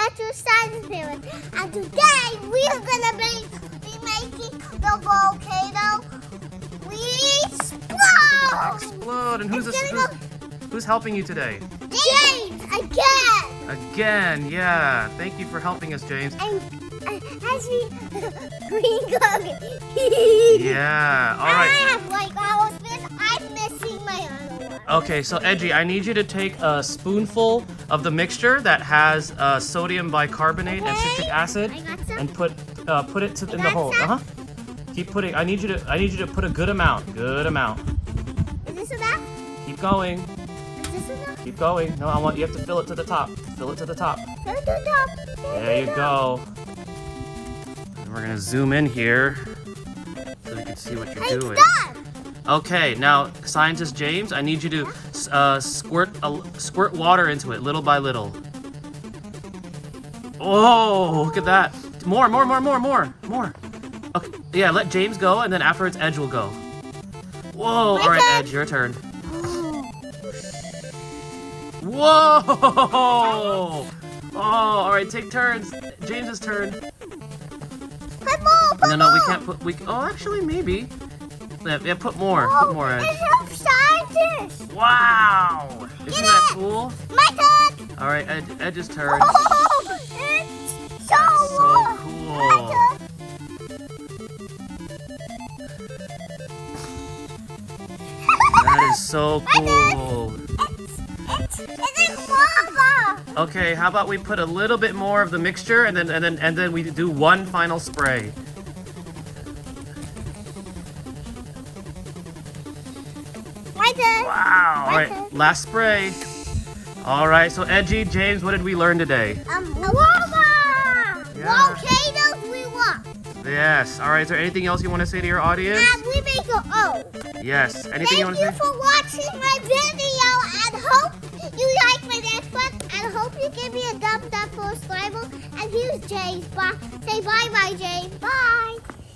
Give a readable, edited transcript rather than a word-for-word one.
natural science parents, and today we are gonna be making the volcano Explode! And who's helping you today? James, again! Again, yeah. Thank you for helping us, James. And actually, green cookie. Yeah, all right. I have like all of this. I'm missing my other one. Okay, so Edgy, I need you to take a spoonful of the mixture that has sodium bicarbonate and citric acid, I got some. and put it in the hole. some. Keep putting. I need you to put a good amount. Good amount. Is this enough? Keep going. Is this enough? Keep going. No, you have to fill it to the top. Fill it to the top. Go to the top. There you go. And we're gonna zoom in here so we can see what you're doing. It's done. Okay, now scientist James, I need you to squirt water into it little by little. Oh, look at that! More. Okay, yeah, let James go, and then afterwards Edge will go. Whoa! All right, Edge, your turn. Whoa! Oh, all right, take turns. James's turn. Put more. No, we can't put. Oh, actually, maybe. Yeah, put more. Put more, Edge. It helps scientists. Wow! Isn't that cool? My turn. All right, Edge's turn. Oh, it's so cool. My turn. That is so cool. It's in lava. Okay, how about we put a little bit more of the mixture, and then we do one final spray. My turn. Wow! All right, turn. last spray. All right, so Edgy, James, what did we learn today? Lava. Yeah. Volcanoes we want. Yes. All right. Is there anything else you want to say to your audience? And we make an O. Yes. Anything you want Thank to you say? for watching my video, and hope you like my next one, and hope you give me a thumbs up for subscriber. And here's James. Bye. Say bye, James. Bye.